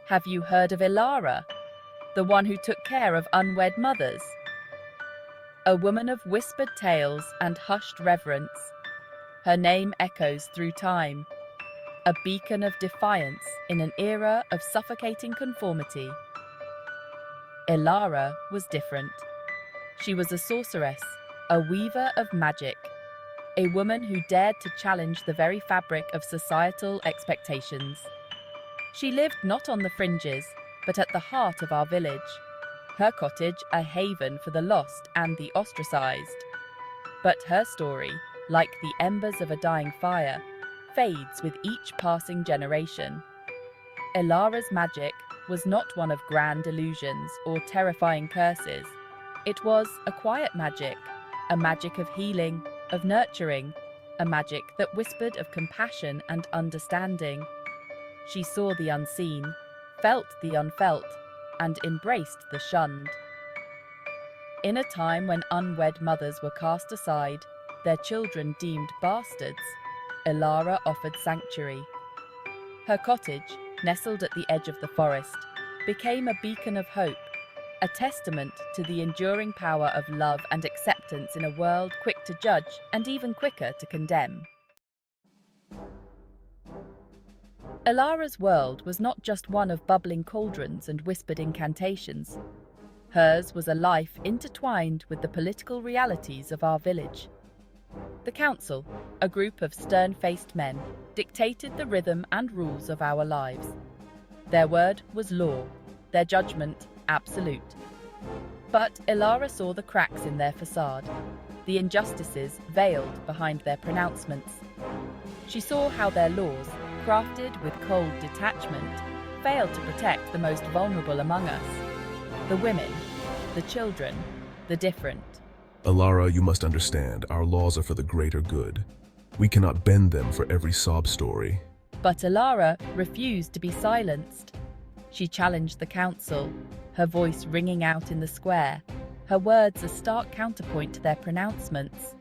Have you heard of Ilara, the one who took care of unwed mothers? A woman of whispered tales and hushed reverence, her name echoes through time, a beacon of defiance in an era of suffocating conformity. Ilara was different. She was a sorceress, a weaver of magic, a woman who dared to challenge the very fabric of societal expectations. She lived not on the fringes, but at the heart of our village, her cottage a haven for the lost and the ostracized. But her story, like the embers of a dying fire, fades with each passing generation. Ilara's magic was not one of grand illusions or terrifying curses. It was a quiet magic, a magic of healing, of nurturing, a magic that whispered of compassion and understanding. She saw the unseen, felt the unfelt, and embraced the shunned. In a time when unwed mothers were cast aside, their children deemed bastards, Ilara offered sanctuary. Her cottage, nestled at the edge of the forest, became a beacon of hope, a testament to the enduring power of love and acceptance in a world quick to judge and even quicker to condemn. Ilara's world was not just one of bubbling cauldrons and whispered incantations. Hers was a life intertwined with the political realities of our village. The council, a group of stern-faced men, dictated the rhythm and rules of our lives. Their word was law, their judgment absolute. But Ilara saw the cracks in their facade, the injustices veiled behind their pronouncements. She saw how their laws, crafted with cold detachment, failed to protect the most vulnerable among us: the women, the children, the different. Ilara, you must understand, our laws are for the greater good. We cannot bend them for every sob story. But Ilara refused to be silenced. She challenged the council, her voice ringing out in the square, her words a stark counterpoint to their pronouncements.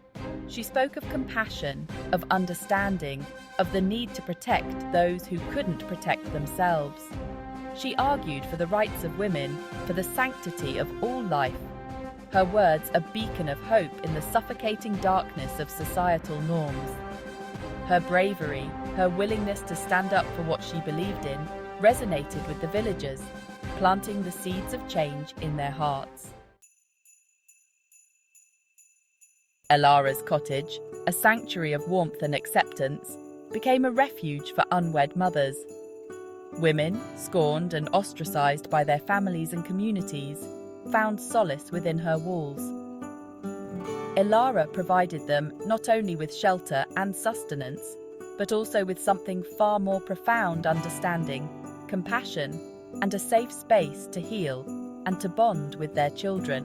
She spoke of compassion, of understanding, of the need to protect those who couldn't protect themselves. She argued for the rights of women, for the sanctity of all life. Her words a beacon of hope in the suffocating darkness of societal norms. Her bravery, her willingness to stand up for what she believed in, resonated with the villagers, planting the seeds of change in their hearts. Ilara's cottage, a sanctuary of warmth and acceptance, became a refuge for unwed mothers. Women, scorned and ostracized by their families and communities, found solace within her walls. Ilara provided them not only with shelter and sustenance, but also with something far more profound: understanding, compassion, and a safe space to heal and to bond with their children.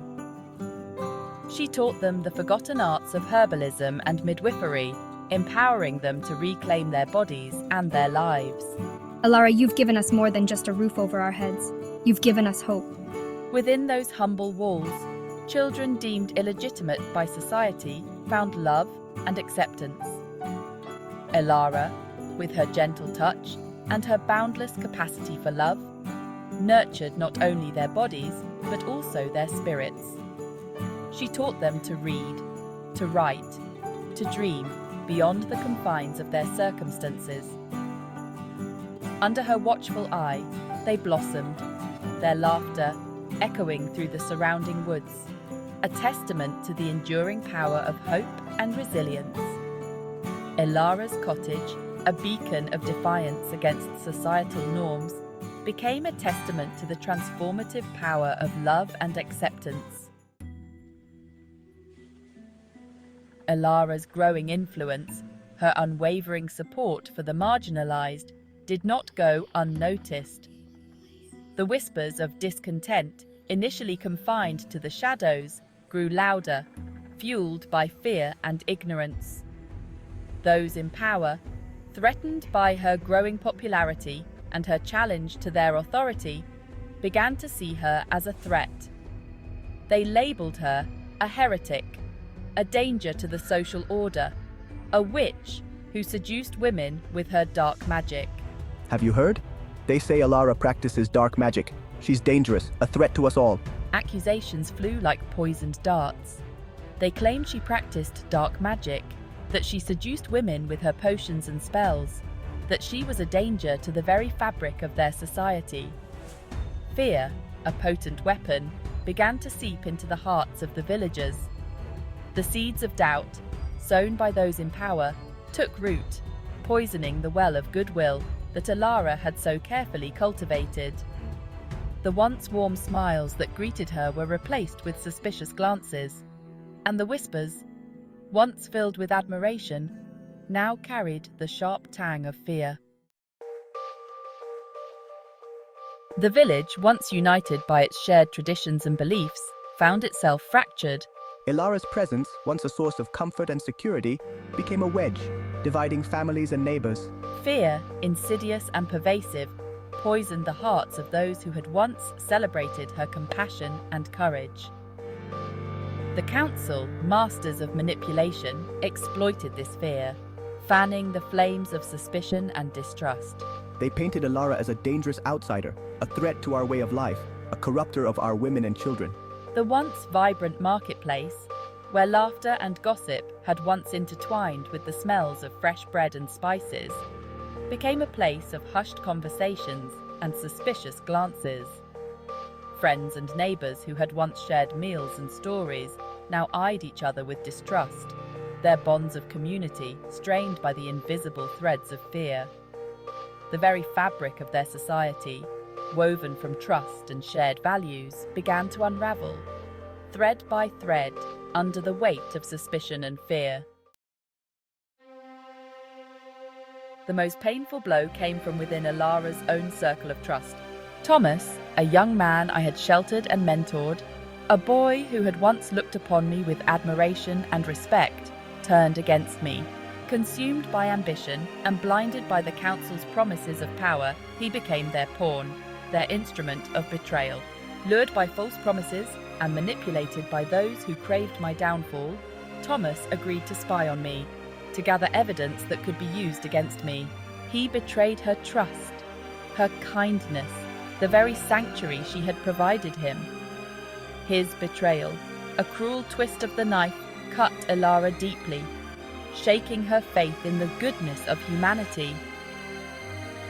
She taught them the forgotten arts of herbalism and midwifery, empowering them to reclaim their bodies and their lives. Ilara, you've given us more than just a roof over our heads. You've given us hope. Within those humble walls, children deemed illegitimate by society found love and acceptance. Ilara, with her gentle touch and her boundless capacity for love, nurtured not only their bodies, but also their spirits. She taught them to read, to write, to dream beyond the confines of their circumstances. Under her watchful eye, they blossomed, their laughter echoing through the surrounding woods, a testament to the enduring power of hope and resilience. Ilara's cottage, a beacon of defiance against societal norms, became a testament to the transformative power of love and acceptance. Ilara's growing influence, her unwavering support for the marginalized, did not go unnoticed. The whispers of discontent, initially confined to the shadows, grew louder, fueled by fear and ignorance. Those in power, threatened by her growing popularity and her challenge to their authority, began to see her as a threat. They labeled her a heretic, a danger to the social order, a witch who seduced women with her dark magic. Have you heard? They say Alara practices dark magic. She's dangerous, a threat to us all. Accusations flew like poisoned darts. They claimed she practiced dark magic, that she seduced women with her potions and spells, that she was a danger to the very fabric of their society. Fear, a potent weapon, began to seep into the hearts of the villagers. The seeds of doubt, sown by those in power, took root, poisoning the well of goodwill that Alara had so carefully cultivated. The once warm smiles that greeted her were replaced with suspicious glances, and the whispers, once filled with admiration, now carried the sharp tang of fear. The village, once united by its shared traditions and beliefs, found itself fractured. Alara's presence, once a source of comfort and security, became a wedge, dividing families and neighbors. Fear, insidious and pervasive, poisoned the hearts of those who had once celebrated her compassion and courage. The council, masters of manipulation, exploited this fear, fanning the flames of suspicion and distrust. They painted Alara as a dangerous outsider, a threat to our way of life, a corrupter of our women and children. The once vibrant marketplace, where laughter and gossip had once intertwined with the smells of fresh bread and spices, became a place of hushed conversations and suspicious glances. Friends and neighbors who had once shared meals and stories now eyed each other with distrust, their bonds of community strained by the invisible threads of fear. The very fabric of their society, woven from trust and shared values, began to unravel, thread by thread, under the weight of suspicion and fear. The most painful blow came from within Alara's own circle of trust. Thomas, a young man I had sheltered and mentored, a boy who had once looked upon me with admiration and respect, turned against me. Consumed by ambition and blinded by the council's promises of power, he became their pawn, their instrument of betrayal. Lured by false promises and manipulated by those who craved my downfall, Thomas agreed to spy on me, to gather evidence that could be used against me. He betrayed her trust, her kindness, the very sanctuary she had provided him. His betrayal, a cruel twist of the knife, cut Alara deeply, shaking her faith in the goodness of humanity.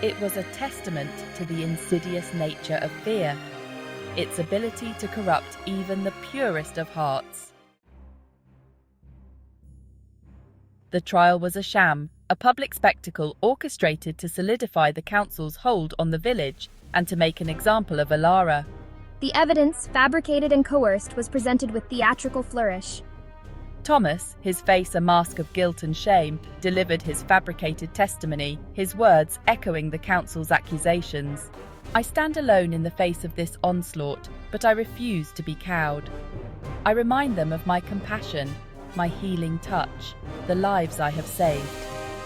It was a testament to the insidious nature of fear, its ability to corrupt even the purest of hearts. The trial was a sham, a public spectacle orchestrated to solidify the council's hold on the village and to make an example of Alara. The evidence, fabricated and coerced, was presented with theatrical flourish. Thomas, his face a mask of guilt and shame, delivered his fabricated testimony, his words echoing the council's accusations. I stand alone in the face of this onslaught, but I refuse to be cowed. I remind them of my compassion, my healing touch, the lives I have saved.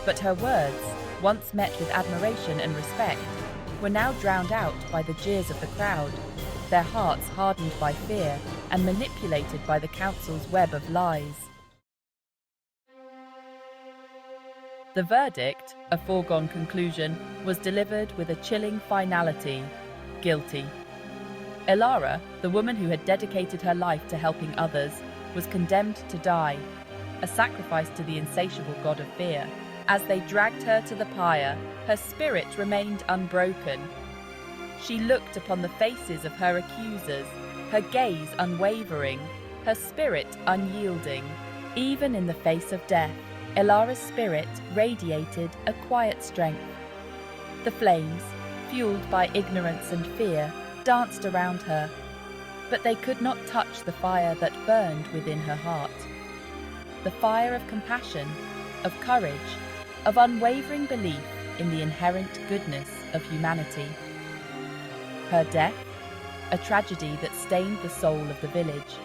But her words, once met with admiration and respect, were now drowned out by the jeers of the crowd, their hearts hardened by fear and manipulated by the council's web of lies. The verdict, a foregone conclusion, was delivered with a chilling finality: guilty. Alara, the woman who had dedicated her life to helping others, was condemned to die, a sacrifice to the insatiable god of fear. As they dragged her to the pyre, her spirit remained unbroken. She looked upon the faces of her accusers, her gaze unwavering, her spirit unyielding. Even in the face of death, Alara's spirit radiated a quiet strength. The flames, fueled by ignorance and fear, danced around her, but they could not touch the fire that burned within her heart. The fire of compassion, of courage, of unwavering belief in the inherent goodness of humanity. Her death, a tragedy that stained the soul of the village,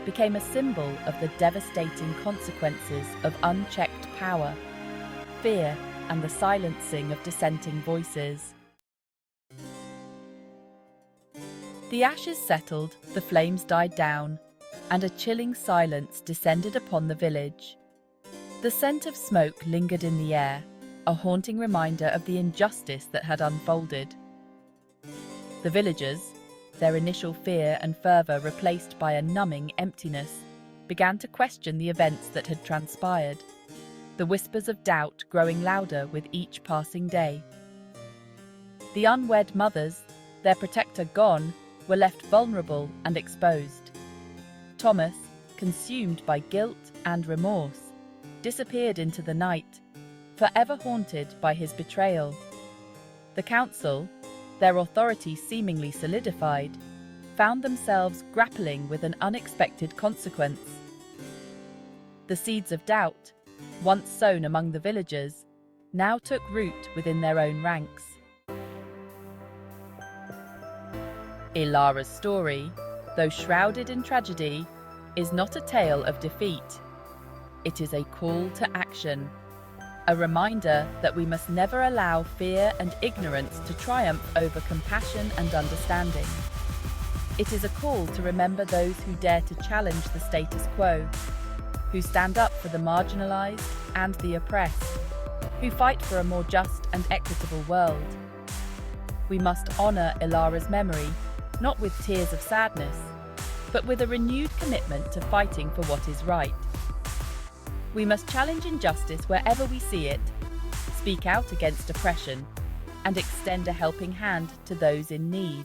became a symbol of the devastating consequences of unchecked power, fear, and the silencing of dissenting voices. The ashes settled, the flames died down, and a chilling silence descended upon the village. The scent of smoke lingered in the air, a haunting reminder of the injustice that had unfolded. The villagers, their initial fear and fervour replaced by a numbing emptiness, began to question the events that had transpired, the whispers of doubt growing louder with each passing day. The unwed mothers, their protector gone, were left vulnerable and exposed. Thomas, consumed by guilt and remorse, disappeared into the night, forever haunted by his betrayal. The council, their authority seemingly solidified, found themselves grappling with an unexpected consequence. The seeds of doubt, once sown among the villagers, now took root within their own ranks. Ilara's story, though shrouded in tragedy, is not a tale of defeat. It is a call to action, a reminder that we must never allow fear and ignorance to triumph over compassion and understanding. It is a call to remember those who dare to challenge the status quo, who stand up for the marginalized and the oppressed, who fight for a more just and equitable world. We must honor Ilara's memory, not with tears of sadness, but with a renewed commitment to fighting for what is right. We must challenge injustice wherever we see it, speak out against oppression, and extend a helping hand to those in need.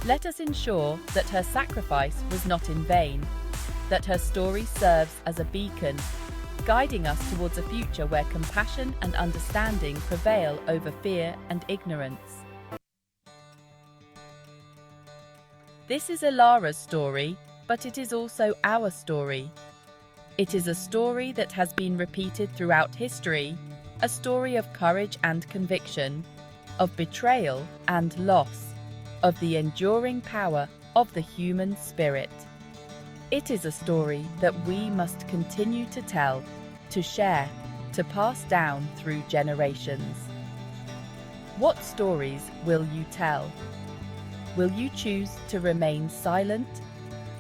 Let us ensure that her sacrifice was not in vain, that her story serves as a beacon, guiding us towards a future where compassion and understanding prevail over fear and ignorance. This is Ilara's story, but it is also our story. It is a story that has been repeated throughout history, a story of courage and conviction, of betrayal and loss, of the enduring power of the human spirit. It is a story that we must continue to tell, to share, to pass down through generations. What stories will you tell? Will you choose to remain silent,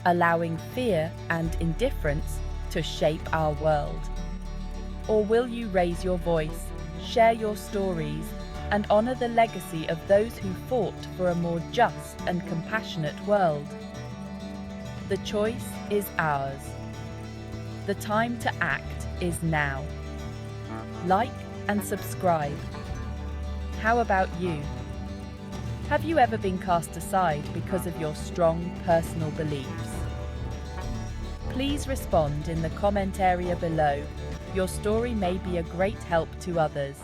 allowing fear and indifference to shape our world? Or will you raise your voice, share your stories, and honor the legacy of those who fought for a more just and compassionate world? The choice is ours. The time to act is now. Like and subscribe. How about you? Have you ever been cast aside because of your strong personal beliefs? Please respond in the comment area below. Your story may be a great help to others.